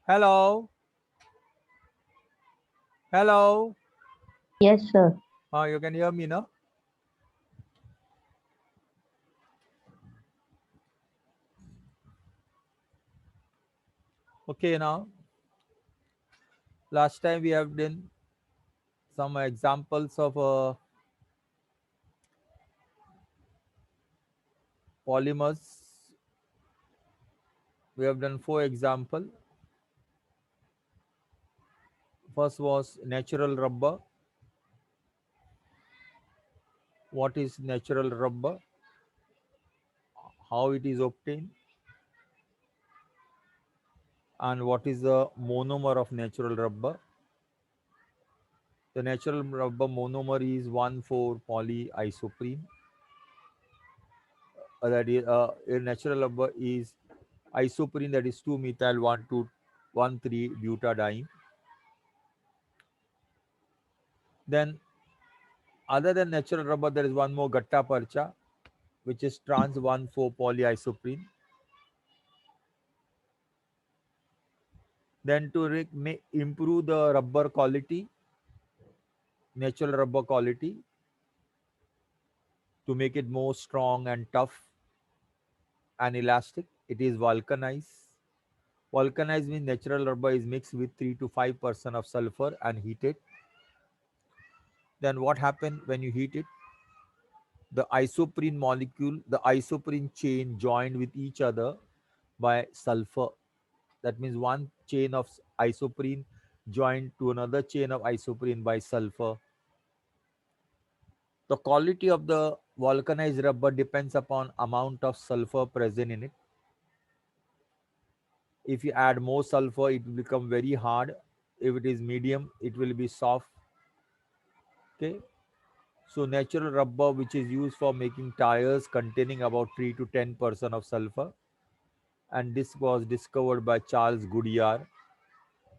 Hello. Hello. Yes, sir. You can hear me now? Okay, now. Last time we have done some examples of polymers. We have done 4 examples. First was natural rubber. What is natural rubber? How it is obtained? And what is the monomer of natural rubber? The natural rubber monomer is 1,4-polyisoprene. That is, a natural rubber is isoprene, that is 2-methyl 1,2,1,3-butadiene. Then, other than natural rubber, there is one more gatta parcha, which is trans 1,4-polyisoprene. Then, to improve the rubber quality, natural rubber quality, to make it more strong and tough and elastic, it is vulcanized. Vulcanized means natural rubber is mixed with 3 to 5% of sulfur and heated. Then what happens when you heat it? The isoprene molecule, the isoprene chain joined with each other by sulfur. That means one chain of isoprene joined to another chain of isoprene by sulfur. The quality of the vulcanized rubber depends upon amount of sulfur present in it. If you add more sulfur, it will become very hard. If it is medium, it will be soft. Okay. So natural rubber, which is used for making tires, containing about 3 to 10% of sulfur, and this was discovered by Charles Goodyear,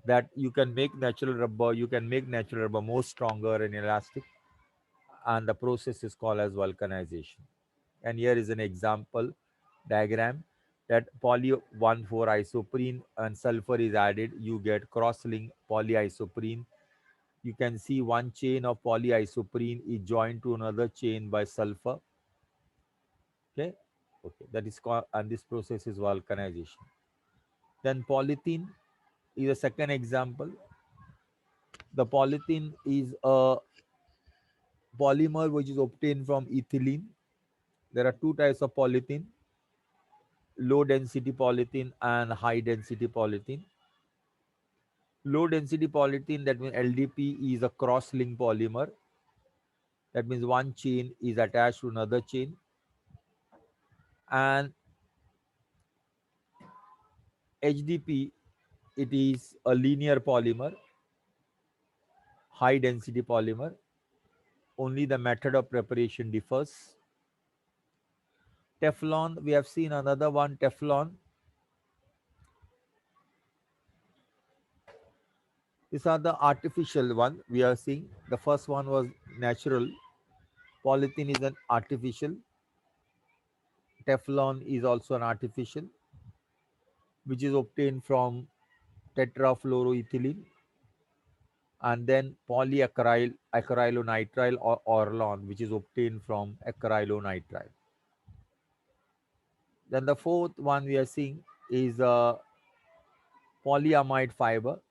that you can make natural rubber, more stronger and elastic, and the process is called as vulcanization. And here is an example diagram that poly 1,4-isoprene and sulfur is added, you get cross-linked polyisoprene. You can see one chain of polyisoprene is joined to another chain by sulfur. Okay, okay, that is called, and this process is vulcanization. Then polythene is a second example. The polythene is a polymer which is obtained from ethylene. There are two types of polythene: low density polythene and high density polythene. Low density polythene, that means LDP, is a cross-linked polymer. That means one chain is attached to another chain. And HDP, it is a linear polymer, high density polymer. Only the method of preparation differs. Teflon, we have seen another one, Teflon. These are the artificial one we are seeing. The first one was natural. Polythene is an artificial. Teflon is also an artificial, which is obtained from tetrafluoroethylene. And then acrylonitrile or Orlon, which is obtained from acrylonitrile. Then the fourth one we are seeing is a polyamide fiber.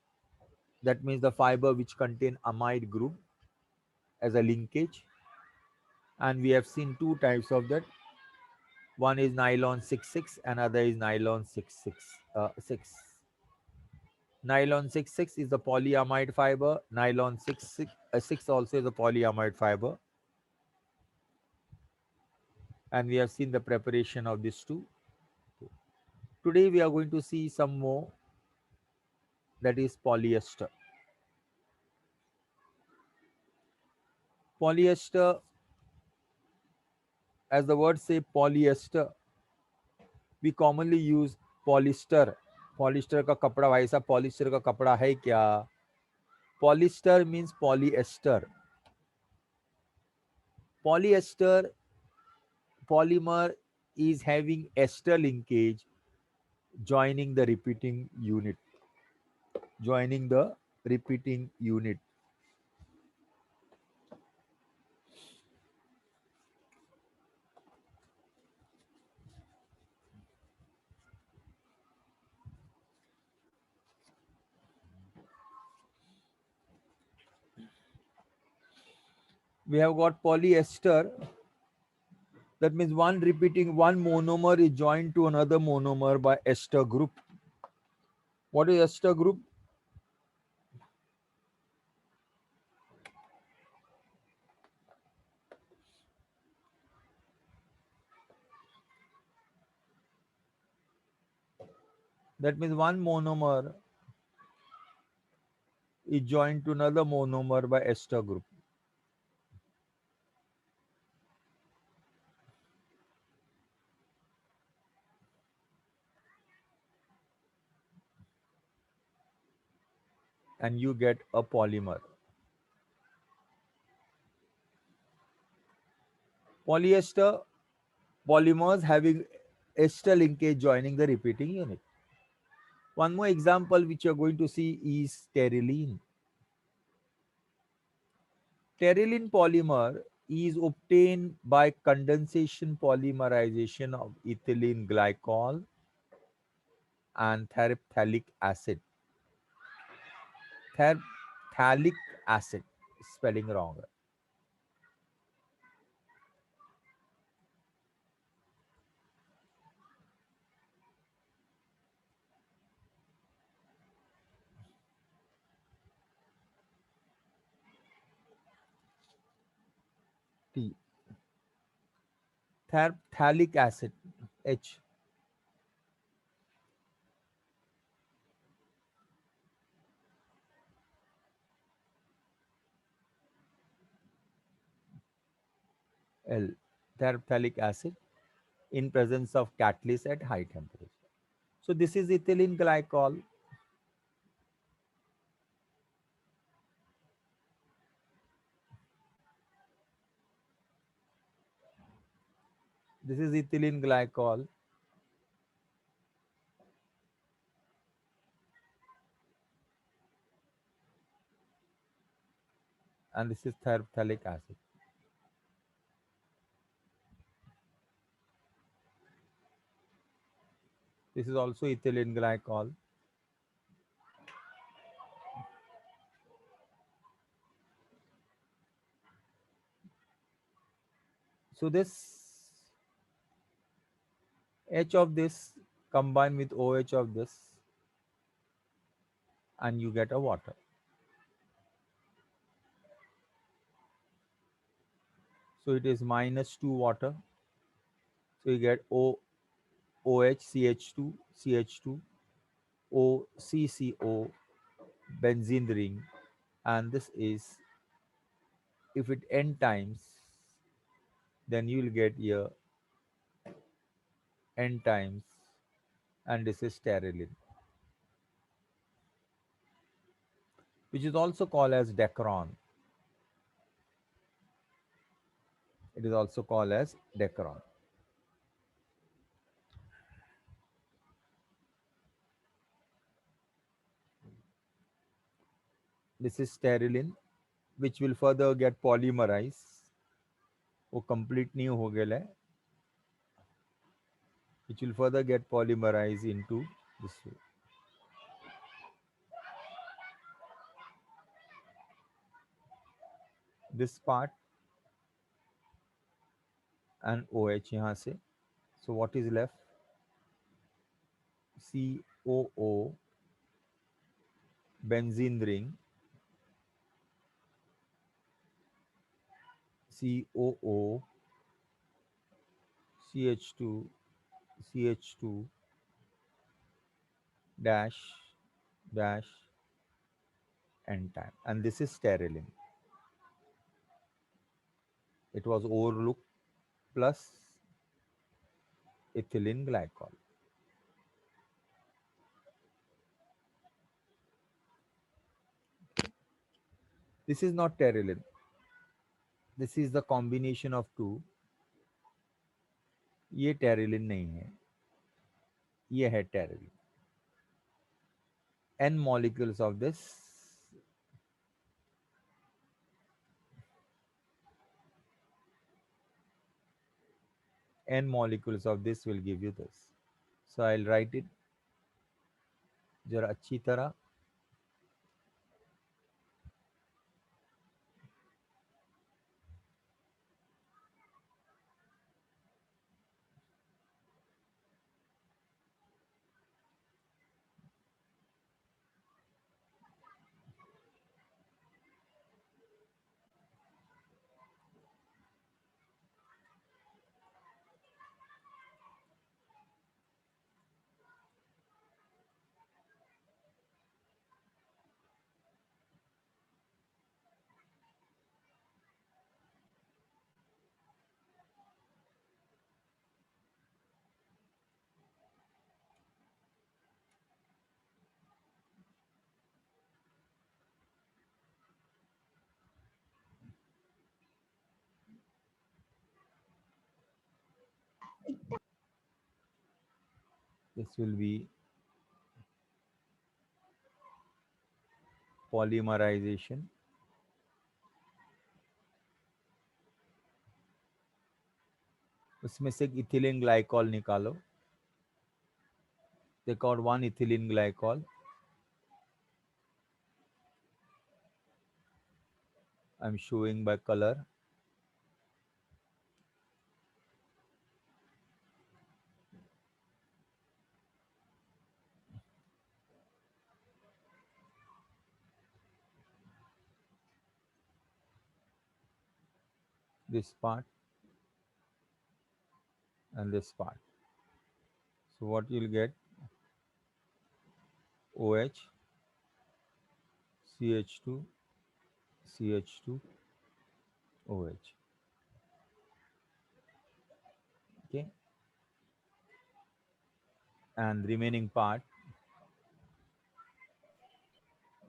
That means the fiber which contain amide group as a linkage. And we have seen two types of that. One is nylon 66, another is nylon 6. Nylon 66 is the polyamide fiber. Nylon 6 also is a polyamide fiber. And we have seen the preparation of these two. Today we are going to see some more, that is polyester. Polyester, as the word say polyester, we commonly use polyester. Polyester का कपड़ा, भाई साहब polyester का कपड़ा है क्या? Polyester means polyester. Polyester polymer is having ester linkage joining the repeating unit. joining the repeating unit. We have got polyester. That means one monomer is joined to another monomer by ester group. What is ester group? That means one monomer is joined to another monomer by ester group. And you get a polymer. Polyester polymers having ester linkage joining the repeating unit. One more example which you are going to see is terylene. Terylene polymer is obtained by condensation polymerization of ethylene glycol and terephthalic acid. Terephthalic acid, spelling wrong. T. Terephthalic acid, H. L. Terephthalic acid in presence of catalyst at high temperature. So this is ethylene glycol. This is ethylene glycol. And this is terephthalic acid. This is also ethylene glycol. So this H of this combined with OH of this, and you get a water. So it is -2 water. So you get OH, CH2, CH2, OCCO, benzene ring, and this is, if it n times, then you will get here n times, and this is sterylene, which is also called as Dacron. It is also called as Dacron. This is sterylene, which will further get polymerized. वो complete नहीं हो गया है, which will further get polymerized into this way. This part and OH यहाँ से. So what is left? COO, benzene ring, COO, CH2, CH2, dash, dash, n time. And this is sterylene. It was overlooked, plus ethylene glycol. This is not terylene. This is the combination of two. ये Terylene नहीं है, ये है Terylene. N molecules of this, N molecules of this will give you this. So I'll write it जरा अच्छी तरह. This will be polymerization. उसमें से इथिलीन ग्लाइकॉल निकालो. Take out one ethylene glycol. I'm showing by color. This part and this part. So what you'll get, OH, CH2, CH2, OH. Okay, and remaining part,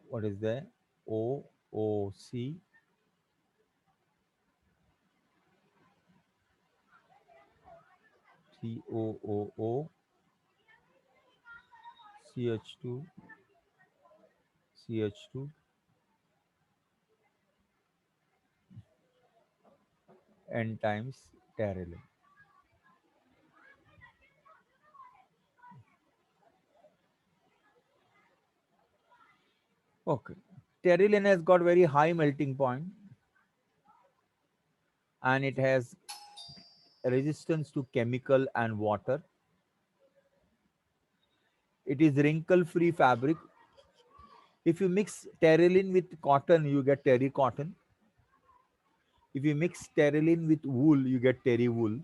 what is there? OOC, COOO, CH2, CH2, N times pterylene. Okay, pterylene has got very high melting point and it has resistance to chemical and water. It is wrinkle free fabric. If you mix pterylene with cotton, you get terry cotton. If you mix pterylene with wool, you get terry wool.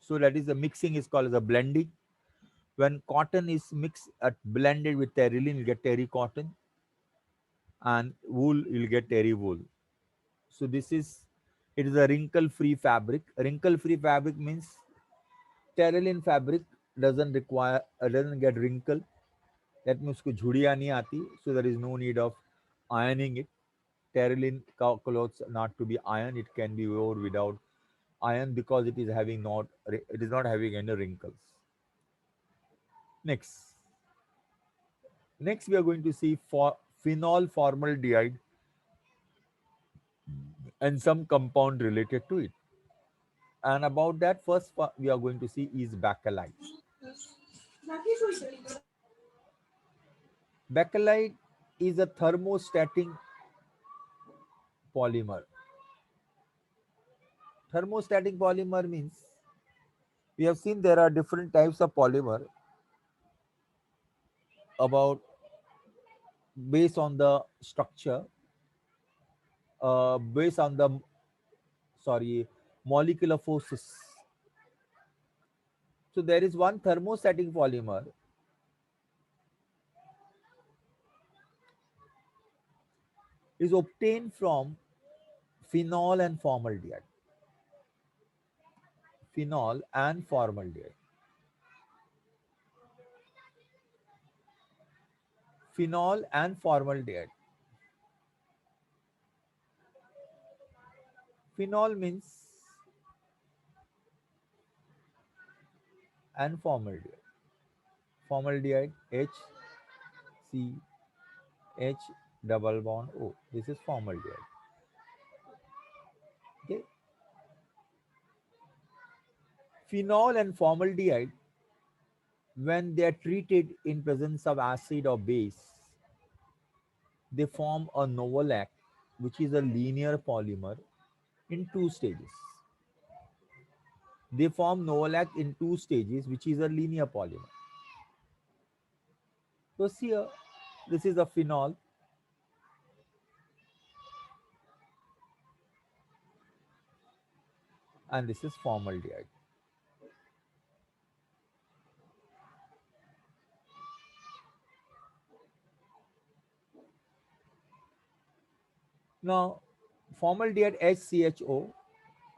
So that is the mixing is called as a blending. When cotton is mixed blended with pterylene, you get terry cotton, and wool you'll get terry wool. So this is, it is a wrinkle free fabric. Wrinkle free fabric means pterylene fabric doesn't require doesn't get wrinkle. That means उसको झुर्रियाँ नहीं आती. So there is no need of ironing it. Pterylene clothes not to be ironed. It can be worn without iron because it is having not, it is not having any wrinkles. Next, next we are going to see for phenol formaldehyde and some compound related to it. And about that, first we are going to see is bakelite. Bakelite is a thermostatic polymer. Thermostatic polymer means we have seen there are different types of polymer about based on the structure, based on the sorry molecular forces. So there is one thermostatic polymer is obtained from phenol and formaldehyde. Phenol and formaldehyde. Phenol and formaldehyde. Phenol means and formaldehyde. Formaldehyde HCl. H double bond O. This is formaldehyde. Okay. Phenol and formaldehyde, when they are treated in presence of acid or base, they form a novolac, which is a linear polymer in two stages. They form novolac in two stages, which is a linear polymer. So here, this is a phenol, and this is formaldehyde. Now, formaldehyde HCHO,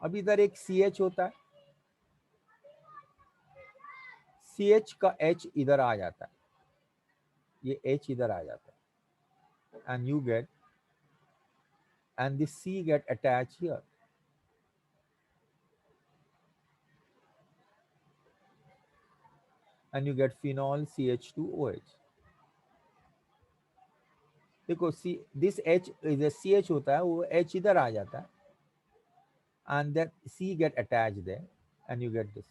अब इधर एक CH होता है, CH का H इधर आ जाता है, ये H इधर आ जाता है, and you get, and this C get attached here, and you get phenol CH2OH. देखो सी दिस H इधर CH होता है, वो H इधर आ जाता है, and then C get attached there, and you get this.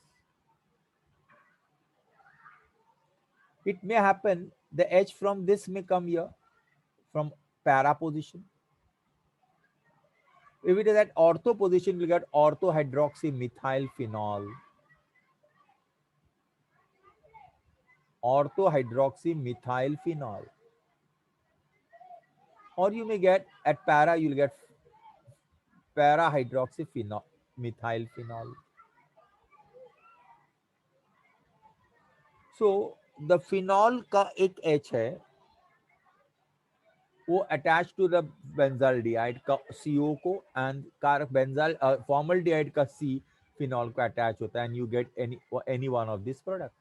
It may happen the H from this may come here from para position. If it is at ortho position, you get orthohydroxymethyl phenol. Orthohydroxymethyl phenol. Or you may get at para, you'll get para hydroxyphenol methyl phenol. So the phenol का एक H है, वो attach to the benzaldehyde का CO को, and car benzal formaldehyde का C phenol को attach होता है, and you get any one of this product.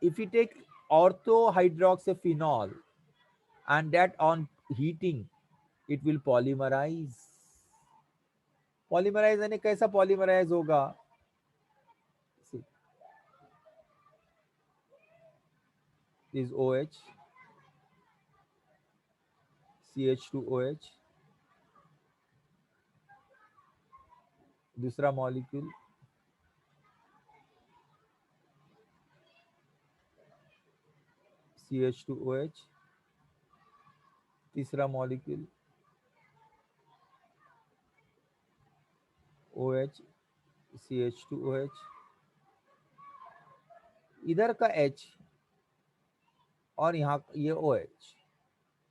If you take orthohydroxyphenol and that on heating, it will polymerize. Polymerize यानी कैसा polymerize होगा? See, is OH, CH2OH, दूसरा molecule CH2OH, तीसरा molecule OH, CH2OH, इधर का H और यहाँ ये OH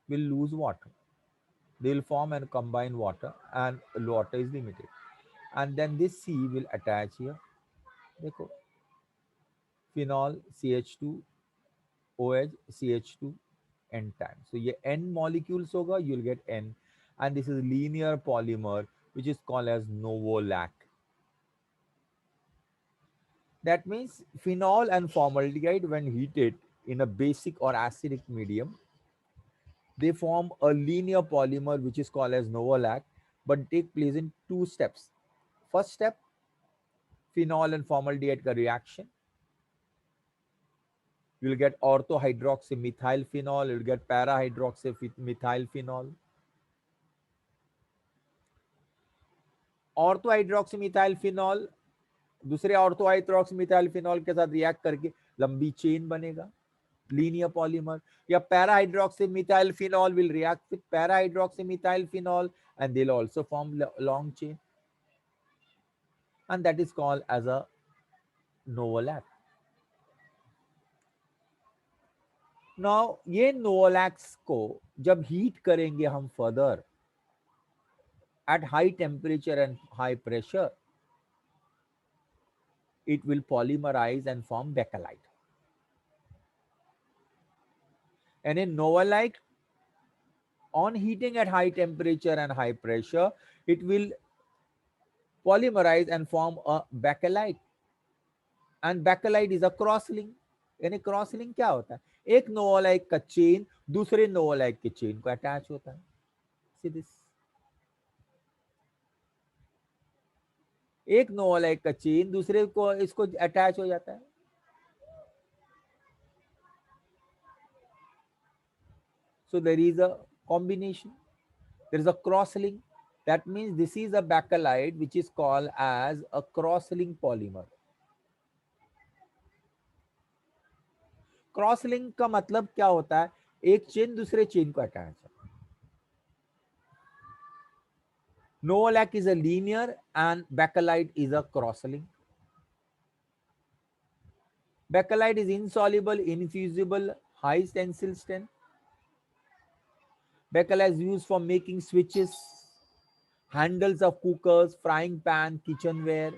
will lose water. They will form and combine water, and water is limited. And then this C will attach here. देखो phenol CH2 OH CH2 N times. So ये N molecules होगा, you'll get N, and this is linear polymer which is called as novolac. That means phenol and formaldehyde, when heated in a basic or acidic medium, they form a linear polymer which is called as novolac, but take place in two steps. First step, phenol and formaldehyde ka reaction. You'll get orthohydroxymethyl phenol, you'll get parahydroxymethyl phenol. Orthohydroxymethyl phenol दूसरे orthohydroxymethyl phenol के साथ react करके लंबी chain बनेगा, linear polymer. या parahydroxymethyl phenol will react with parahydroxymethyl phenol and they'll also form long chain, and that is called as a novolac. Now ये novolacs को जब हीट करेंगे हम further at high temperature and high pressure, it will polymerize and form bakelite. And in novolite, on heating at high temperature and high pressure, it will polymerize and form a bakelite. And bakelite is a cross link. यानी cross link क्या होता है? एक नोवोलाइट का chain दूसरे नोवोलाइट के chain को attach होता है. See this. एक नोवोलाइट का चेन दूसरे को इसको अटैच हो जाता है. So there is a combination. There is a cross link. That means this is a bakelite which is called as a cross link polymer. Cross link का मतलब क्या होता है? एक चेन दूसरे चेन को अटैच है. Novolac is a linear and bakelite is a cross link. Bakelite is insoluble, infusible, high tensile strength. Bakelite is used for making switches, handles of cookers, frying pan, kitchenware.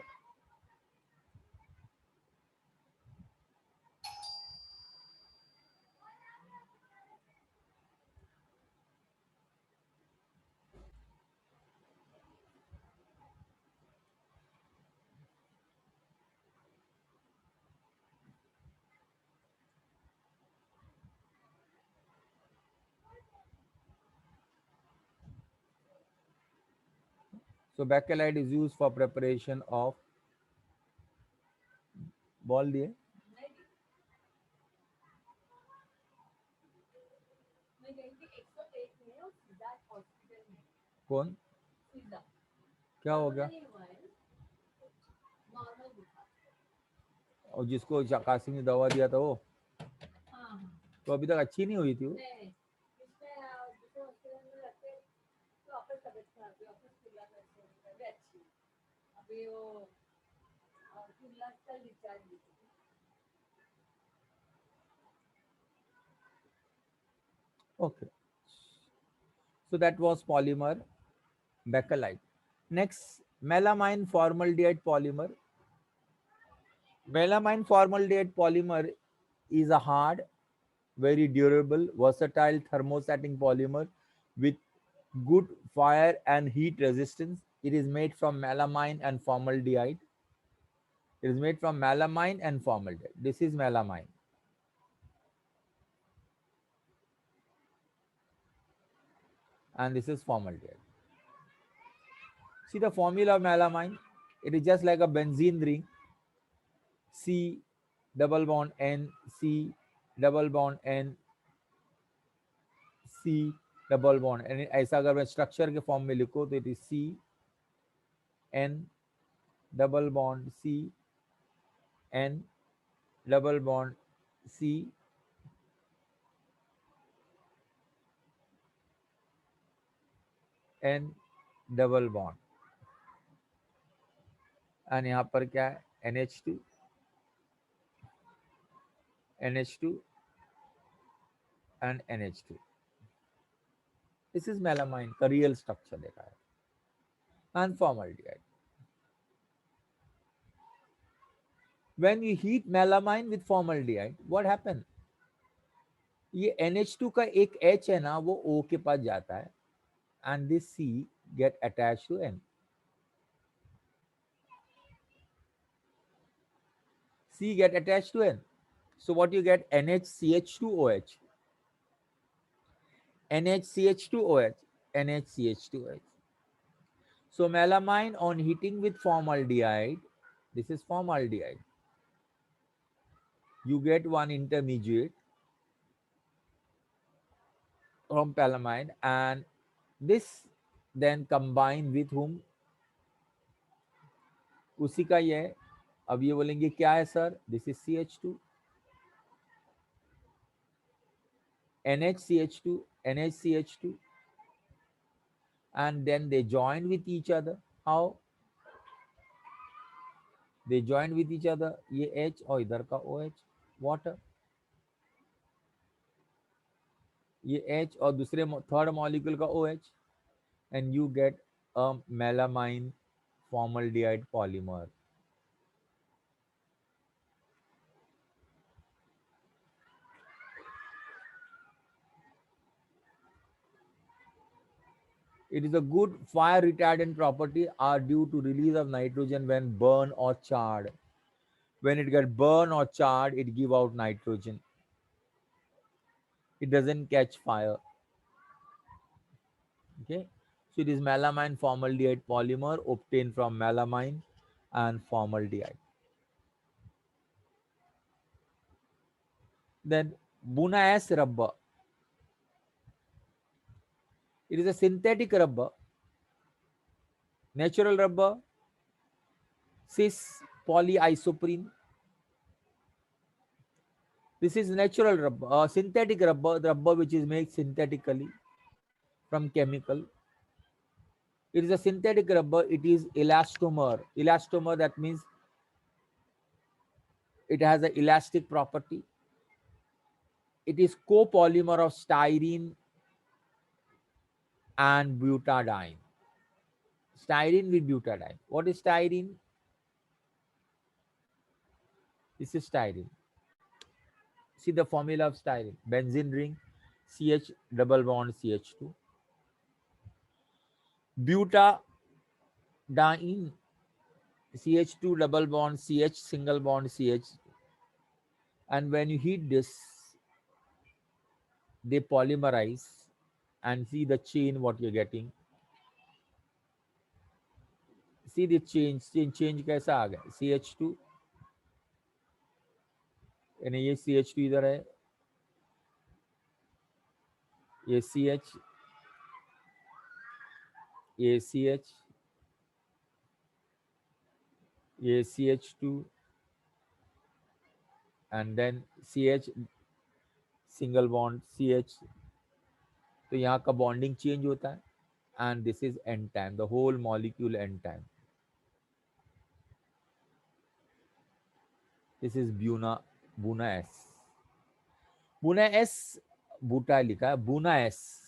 So bakelite is used for preparation of ball दिए. कौन? क्या हो गया? और जिसको कासिम ने दवा दिया था वो तो अभी तक अच्छी नहीं हुई थी वो. Okay, so that was polymer bakelite. Next, melamine formaldehyde polymer. Melamine formaldehyde polymer is a hard, very durable, versatile thermosetting polymer with good fire and heat resistance. It is made from melamine and formaldehyde. It is made from melamine and formaldehyde. This is melamine. And this is formaldehyde. See the formula of melamine? It is just like a benzene ring. C double bond N, C double bond N, C double bond. यानी ऐसा अगर मैं structure के form में लिखूं तो it is C N double bond C N double bond C N double bond. And यहाँ पर क्या है? NH2 NH2 and NH2. This is melamine का रियल स्ट्रक्चर देखा है. And formaldehyde. When you heat melamine with formaldehyde, what happen? ये NH2 का एक H है ना, वो O के पास जाता है and this C get attached to N. C get attached to N. So what you get? NHCH2OH. NHCH2OH. NHCH2OH. So melamine on heating with formaldehyde, this is formaldehyde. You get one intermediate from melamine and this then combine with whom? उसी का ये है. अब ये बोलेंगे क्या है sir? This is CH2 NHCH2 NHCH2 and then they join with each other. How? They join with each other. ये H और इधर का OH water. ये H और दूसरे थर्ड मॉलिक्यूल का OH and you get a melamine formaldehyde polymer. It is a good fire retardant property are due to release of nitrogen when burned or charred. When it get burned or charred, it give out nitrogen. It doesn't catch fire. Okay, so it is melamine formaldehyde polymer obtained from melamine and formaldehyde. Then Buna S rubber. It is a synthetic rubber. Natural rubber, cis polyisoprene. This is natural rubber. Synthetic rubber, the rubber which is made synthetically from chemical. It is a synthetic rubber. It is elastomer. Elastomer, that means it has an elastic property. It is copolymer of styrene and butadiene. Styrene with butadiene. What is styrene? This is styrene. See the formula of styrene. Benzene ring, CH double bond CH2. Butadiene, CH2 double bond CH single bond CH. And when you heat this, they polymerize, and see the chain what you're getting. See the change कैसा आ गया. CH2, यानी ये CH2 इधर है, ये CH, ये CH, ये CH2, and then CH single bond CH. तो यहाँ का bonding change होता है, and this is N-time, the whole molecule N-time. This is Buna S. Buna S, बूटा लिखा है, Buna S.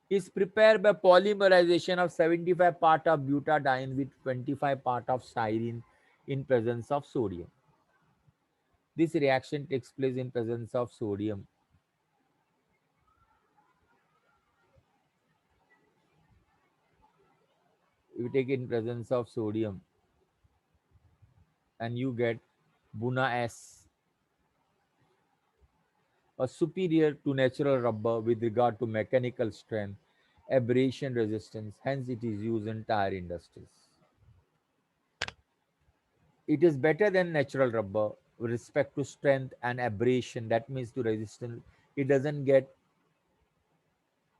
Is prepared by polymerization of 75 part of butadiene with 25 part of styrene in presence of sodium. This reaction takes place in presence of sodium. You take in presence of sodium and you get Buna S, a superior to natural rubber with regard to mechanical strength, abrasion resistance, hence it is used in tire industries. It is better than natural rubber with respect to strength and abrasion, that means to resistance. It doesn't get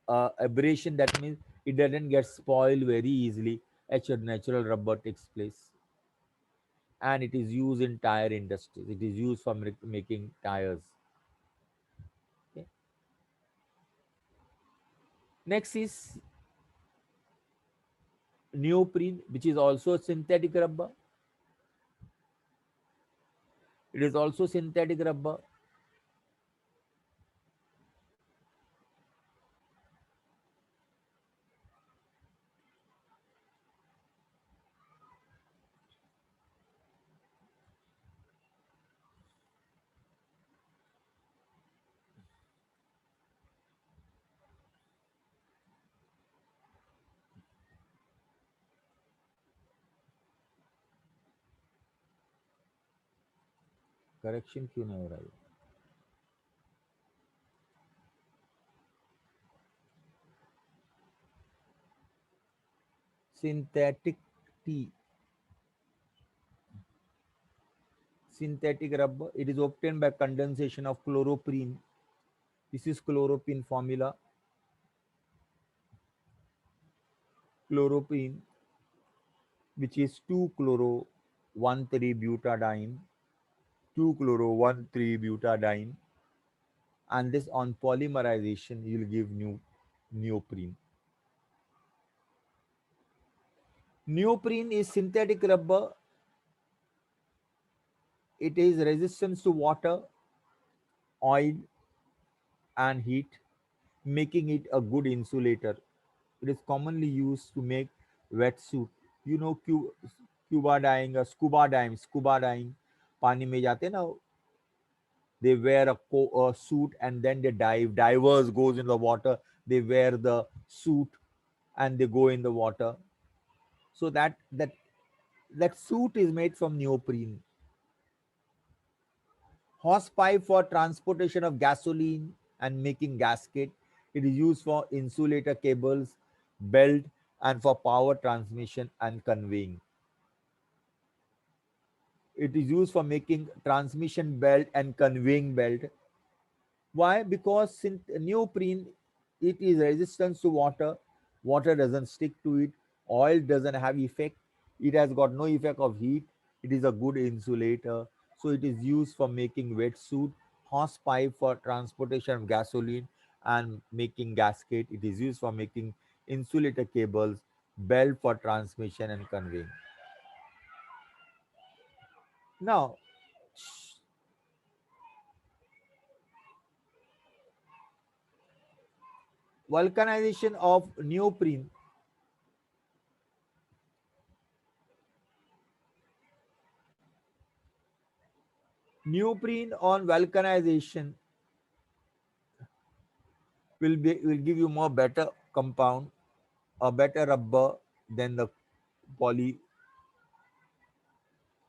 abrasion, that means it doesn't get spoiled very easily as your natural rubber takes place. And it is used in tire industries. It is used for making tires. Okay. Next is neoprene, which is also a synthetic rubber. It is also synthetic rubber. Correction क्यों नहीं हो रहा है? Synthetic T. Synthetic rubber. It is obtained by condensation of chloroprene. This is chloroprene formula. Chloroprene, which is 2-chloro-1,3-butadiene. 2-chloro-1,3-butadiene. And this on polymerization, you'll give neoprene. Neoprene is synthetic rubber. It is resistant to water, oil, and heat, making it a good insulator. It is commonly used to make wetsuit. You know, scuba diving, scuba diving. पानी में जाते ना, they wear a suit and then they dive. Divers goes in the water. They wear the suit and they go in the water. So that suit is made from neoprene. Hose pipe for transportation of gasoline and making gasket. It is used for insulator cables, belt, and for power transmission and conveying. It is used for making transmission belt and conveying belt. Why? Because neoprene, it is resistant to water. Water doesn't stick to it. Oil doesn't have effect. It has got no effect of heat. It is a good insulator. So it is used for making wetsuit, hose pipe for transportation of gasoline and making gasket. It is used for making insulator cables, belt for transmission and conveying. Now, vulcanization of neoprene. Neoprene on vulcanization will give you more better compound, a better rubber than the poly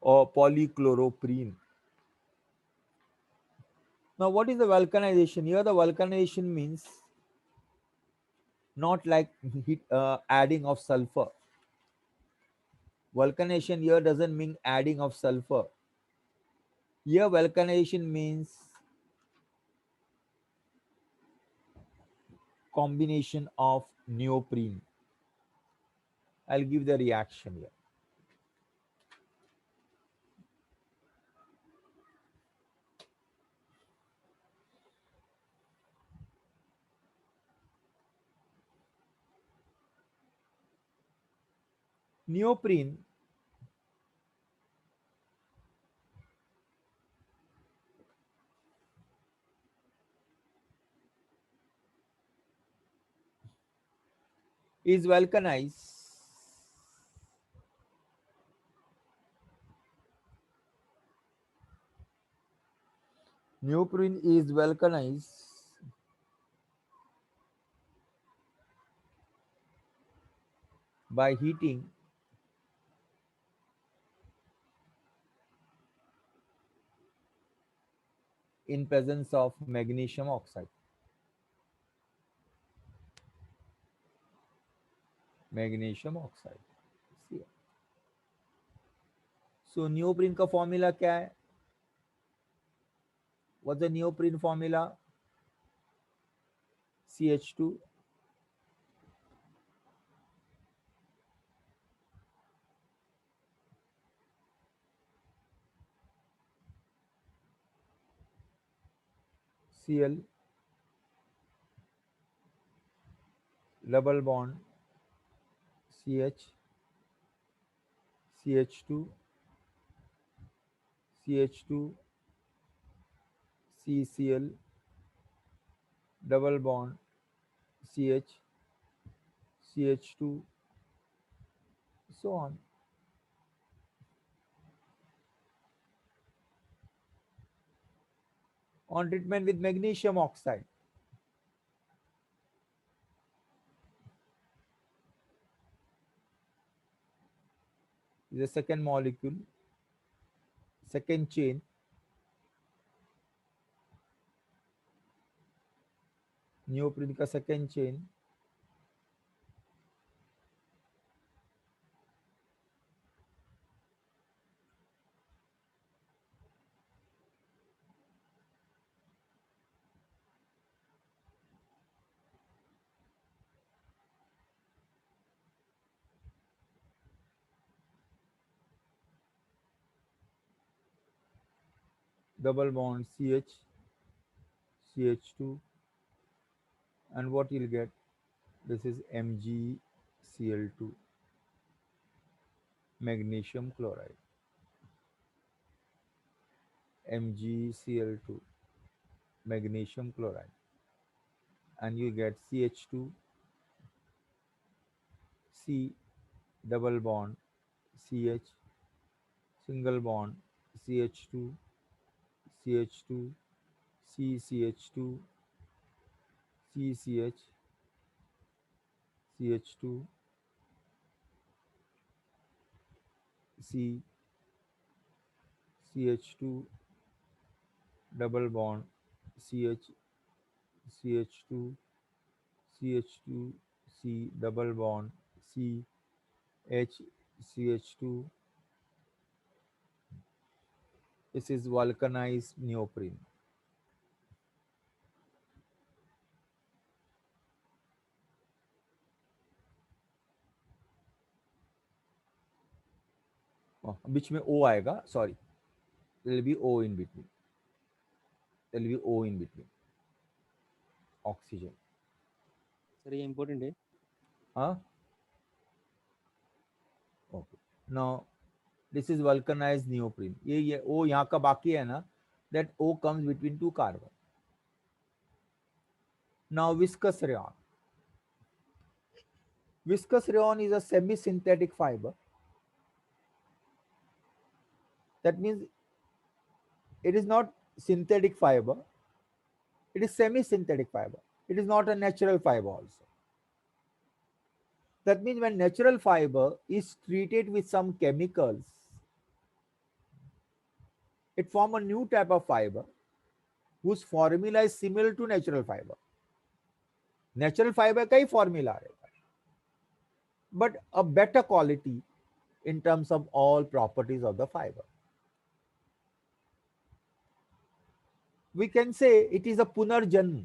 or polychloroprene. Now, what is the vulcanization? Here, the vulcanization means not like heat, adding of sulfur. Vulcanization here doesn't mean adding of sulfur. Here, vulcanization means combination of neoprene. I'll give the reaction here. Neoprene is vulcanized. Neoprene is vulcanized by heating in presence of magnesium oxide. Magnesium oxide. So neoprene का formula क्या है? What's the neoprene formula? CH2 Cl double bond CH CH2 CH2 CCl double bond CH CH2, so on. On treatment with magnesium oxide, is the second molecule, second chain. Neoprene का second chain double bond CH CH2, and what you'll get, this is MgCl2, magnesium chloride. MgCl2, magnesium chloride, and you get CH2 C double bond CH single bond CH2 CH2 CCH2 CCH CH2 C CH2 double bond CH CH2 CH2 C double bond C H CH2 This is vulcanized neoprene. बीच में ओ आएगा, sorry, there will be O in between. There will be O in between. Oxygen. Sir ये important है. Huh? Okay. Now this is vulcanized neoprene. ये O यहाँ का बाकी है ना, that O comes between two carbon. Now viscous rayon. Viscous rayon is a semi-synthetic fiber. That means it is not synthetic fiber. It is semi-synthetic fiber. It is not a natural fiber also. That means when natural fiber is treated with some chemicals, it forms a new type of fiber whose formula is similar to natural fiber. Natural fiber का ही formula रहेगा, but a better quality in terms of all properties of the fiber. We can say it is a punarjanm.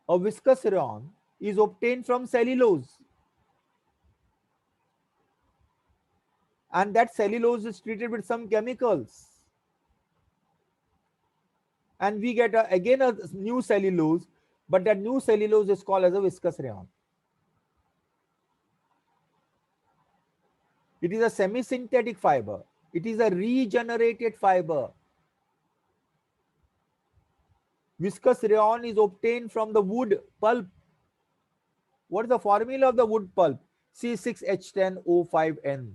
A viscous rayon is obtained from cellulose, and that cellulose is treated with some chemicals, and we get again a new cellulose, but that new cellulose is called as a viscous rayon. It is a semi-synthetic fiber. It is a regenerated fiber. Viscous rayon is obtained from the wood pulp. What is the formula of the wood pulp? C6H10O5N.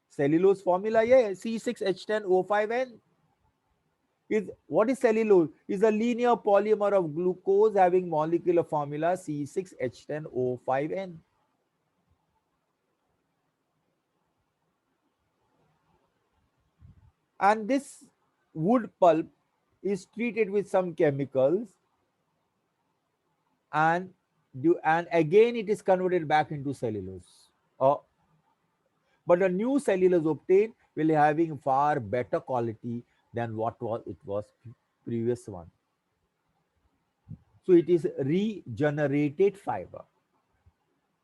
Cellulose formula yeah, C6H10O5N. What is cellulose? Is a linear polymer of glucose having molecular formula C6H10O5N. And this wood pulp is treated with some chemicals, and again it is converted back into cellulose. But the new cellulose obtained will having far better quality than what it was previous one. So it is regenerated fiber.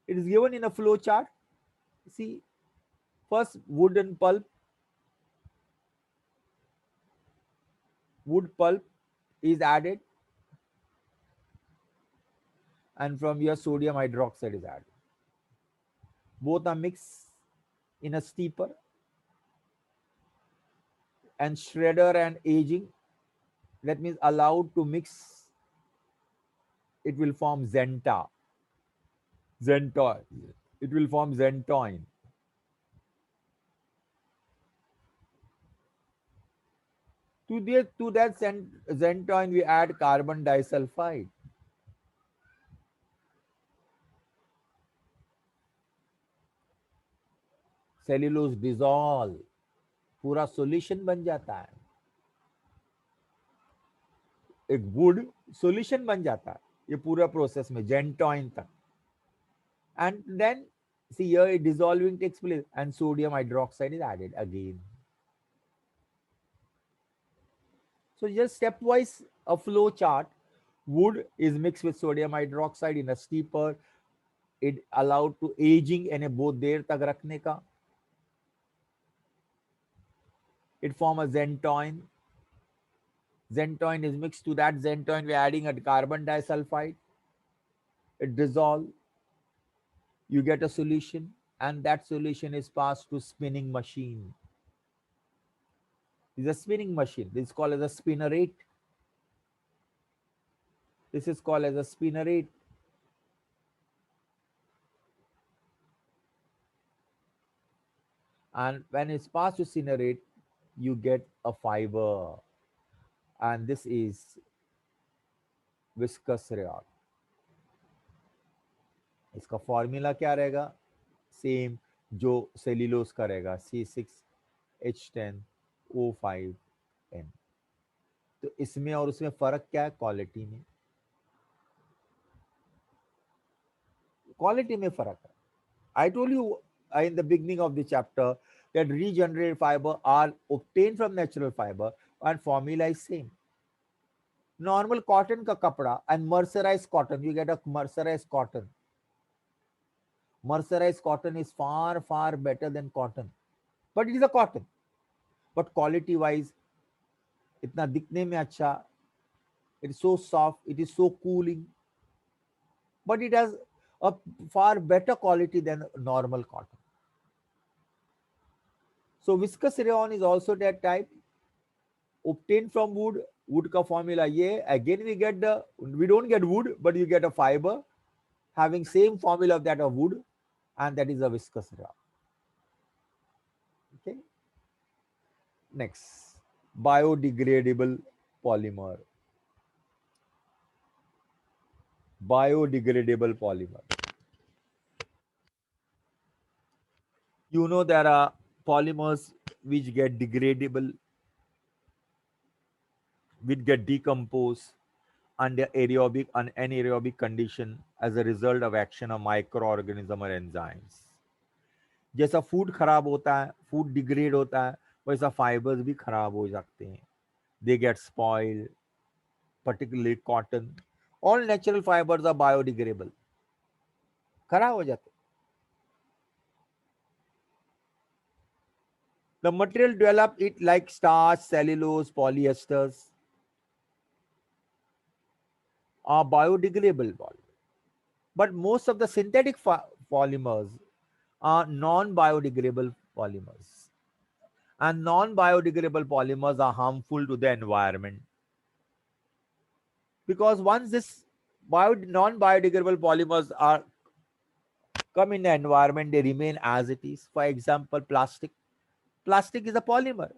It is given in a flow chart. See, first wood pulp is added, and from here sodium hydroxide is added. Both are mixed in a steeper, and shredder and aging, that means allowed to mix, it will form xentoin. It will form xentoin. To that xentoin we add carbon disulfide. Cellulose dissolve, पूरा solution बन जाता है, एक wood solution बन जाता है ये पूरा process में xentoin तक. And then see here dissolving takes place and sodium hydroxide is added again. So just stepwise a flow chart. Wood is mixed with sodium hydroxide in a steeper. It allowed to aging यानी बहुत देर तक रखने का. It form a xentoin. Xentoin is mixed to that xentoin. We're adding a carbon disulfide. It dissolves. You get a solution, and that solution is passed to spinning machine. This is a spinning machine. This is called as a spinnerate. This is called as a spinnerate. And when it's passed to spinnerate, you get a fiber. And this is viscous rayon. इसका formula क्या रहेगा? Same जो cellulose का रहेगा, C6H10O5N. तो इसमें और उसमें फर्क क्या है? क्वालिटी में. क्वालिटी में फर्क है. I told you in the beginning of the chapter that regenerated fiber are obtained from natural fiber and formula is same. Normal cotton ka kapda and mercerized cotton, you get a mercerized cotton. Mercerized cotton is far better than cotton, but it is a cotton. But quality wise, इतना दिखने में अच्छा, it is so soft, it is so cooling, but it has a far better quality than normal cotton. So viscous rayon is also that type, obtained from wood. Wood ka formula ye, again we don't get wood, but you get a fiber having same formula of that of wood, and that is a viscous rayon. Okay. Next, biodegradable polymer. Biodegradable polymer. You know there are polymers which get degradable, which get decomposed under aerobic and anaerobic condition as a result of action of microorganism or enzymes. जैसा food खराब होता है, food degrade होता है, वैसा fibres भी खराब हो सकते हैं. They get spoiled, particularly cotton. All natural fibers are biodegradable. खराब हो जाते. The material developed it like starch, cellulose, polyesters are biodegradable. But most of the synthetic polymers are non-biodegradable polymers. And non-biodegradable polymers are harmful to the environment. Because once this non-biodegradable polymers are come in the environment, they remain as it is. For example, plastic. Plastic is a polymer.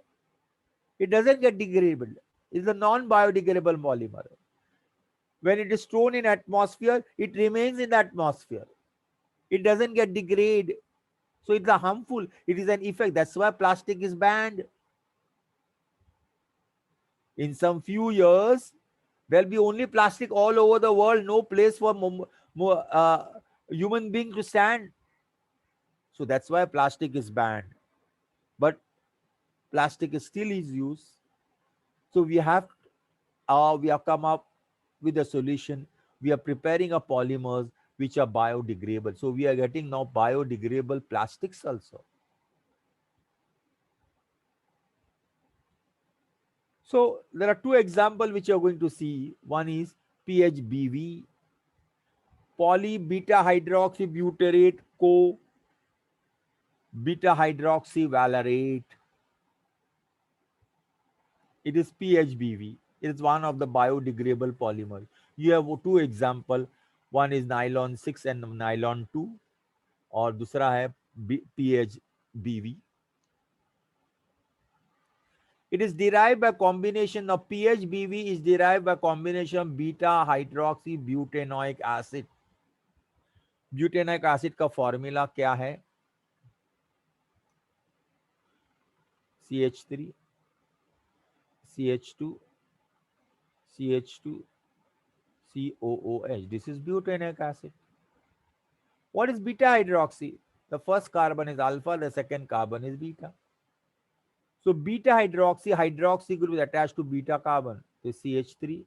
It doesn't get degradable. It's a non-biodegradable polymer. When it is thrown in atmosphere, it remains in the atmosphere. It doesn't get degraded. So it's a harmful. It is an effect. That's why plastic is banned. In some few years, there'll be only plastic all over the world. No place for human being to stand. So that's why plastic is banned. But plastic is still is used. So we have come up with a solution. We are preparing a polymers which are biodegradable. So we are getting now biodegradable plastics also. So there are two examples which you are going to see. One is PHBV, poly beta hydroxybutyrate co beta hydroxyvalerate. It is PHBV. It is one of the biodegradable polymers. You have two examples. One is nylon 6 and nylon 2, और दूसरा है PHBV. It is derived by combination of PHBV is derived by combination of beta hydroxybutanoic acid. Butanoic acid का formula क्या है? CH3 CH2 CH2 COOH. This is butanoic acid. What is beta hydroxy? The first carbon is alpha, the second carbon is beta. So beta hydroxy group is attached to beta carbon. So CH3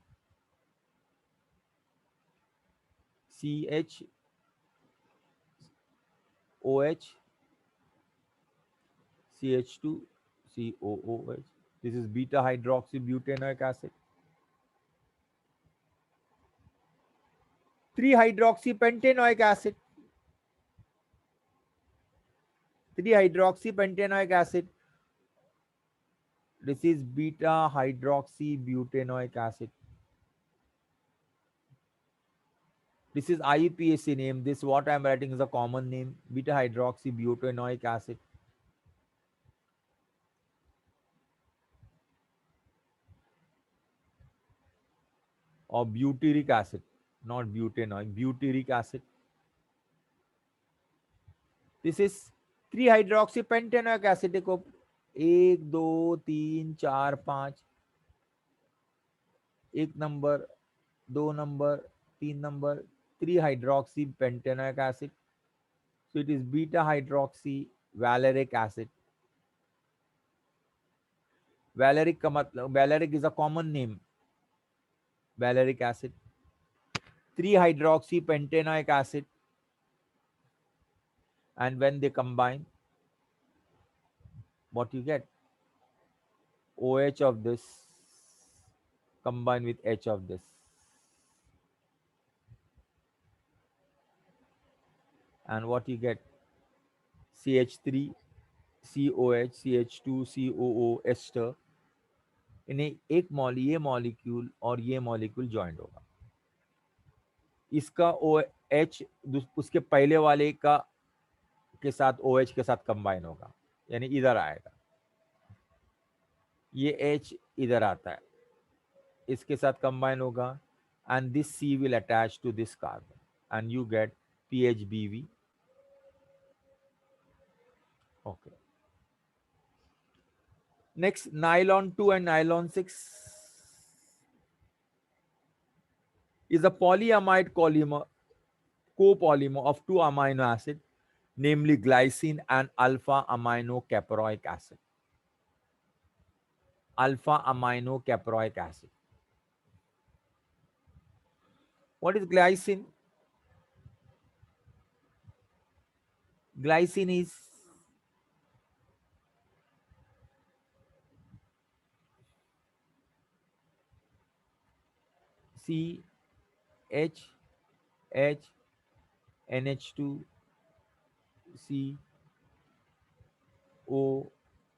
CH OH CH2 COOH. This is beta hydroxybutanoic acid. 3-hydroxypentanoic acid. 3-hydroxypentanoic acid. This is beta hydroxybutanoic acid. This is IUPAC name. This what I am writing is a common name. Beta hydroxybutanoic acid. Or butyric acid, not butanoic, butyric acid. This is 3-hydroxypentanoic acid. देखो 1 2 3 4 5, 1 number 2 number 3 number, 3-hydroxypentanoic acid. So it is beta hydroxy valeric acid. Valeric का मतलब, valeric is a common name. Valeric acid. 3-hydroxy pentanoic acid, and when they combine, what you get? OH of this combined with H of this, and what you get? CH3 COH CH2 COO ester. इन्हें एक ये molecule और ये molecule joint होगा, इसका OH उसके पहले वाले का के साथ OH के साथ कंबाइन होगा, यानी इधर आएगा, ये H इधर आता है, इसके साथ कंबाइन होगा, and this C will attach to this carbon and you get PHBV. Okay. Next, nylon 2 and nylon 6 is a polyamide copolymer of 2 amino acid, namely glycine and alpha amino caproic acid. Alpha amino caproic acid. What is glycine? Glycine is C H H NH2 C O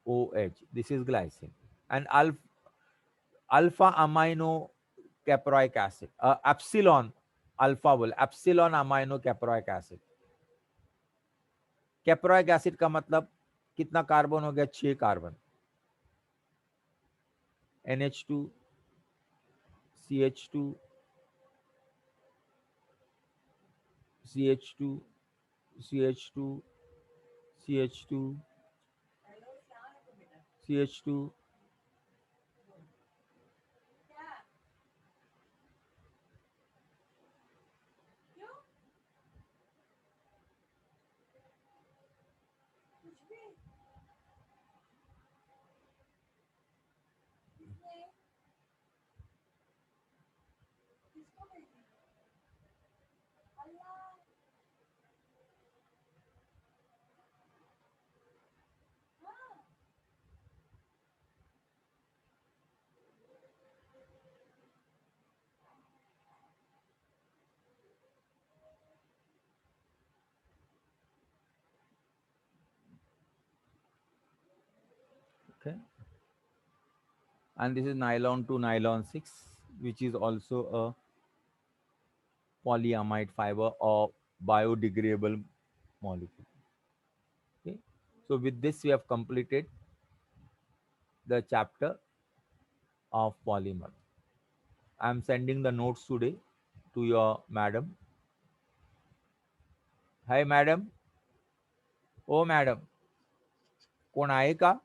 OH. This is glycine. And alpha amino caproic acid, epsilon epsilon amino caproic acid. Caproic acid का मतलब कितना carbon हो गया? 6 carbon. NH2 CH2 CH2 CH2 CH2 CH2 okay, and this is nylon 2 nylon 6, which is also a polyamide fiber or biodegradable molecule. Okay, so with this we have completed the chapter of polymer. I am sending the notes today to your madam. Hi madam. Oh madam, कोण आहे का?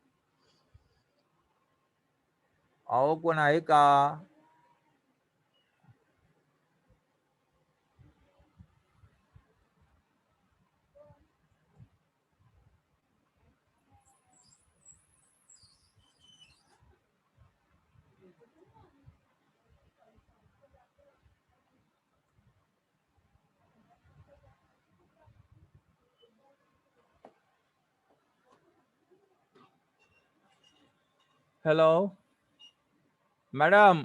अहो कोण आहे का? Hello madam.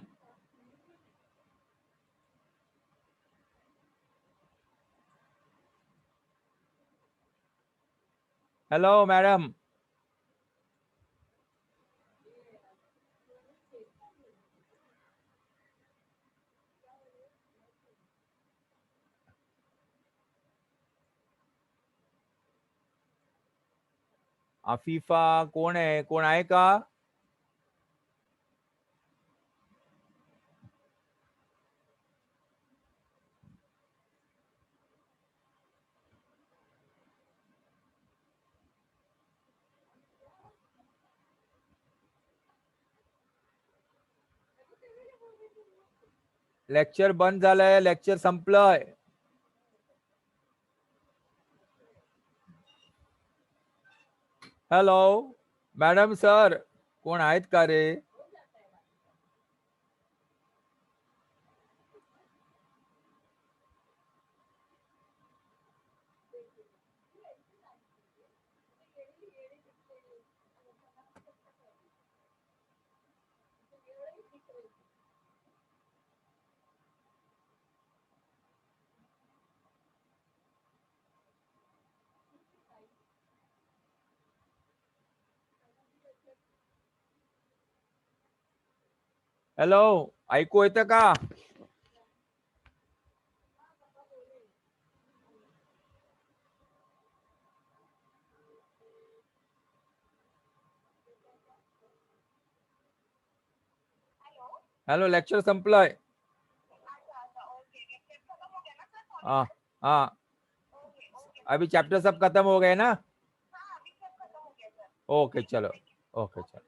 Hello madam. Afifa कोण आहे? कोण आहे का? लेक्चर बंद झालंय, लेक्चर संपलंय. हॅलो मॅडम सर कोण आहेत का रे? हॅलो ऐकू येतं का? हॅलो लेक्चर संपलंय. हाँ हाँ अभी चैप्टर सब खत्म हो गए ना? ओके चलो ओके चलो.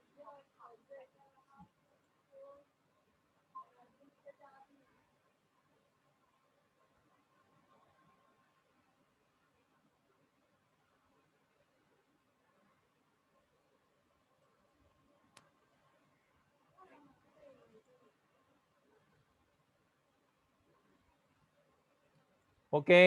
ओके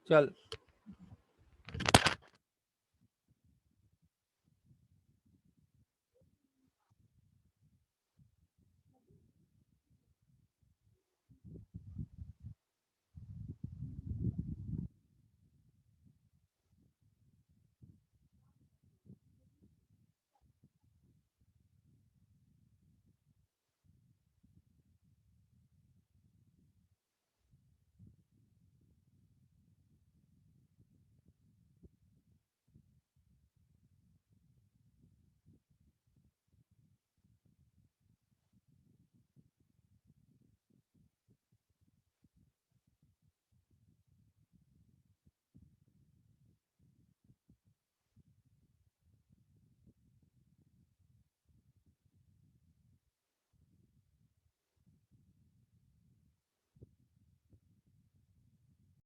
चल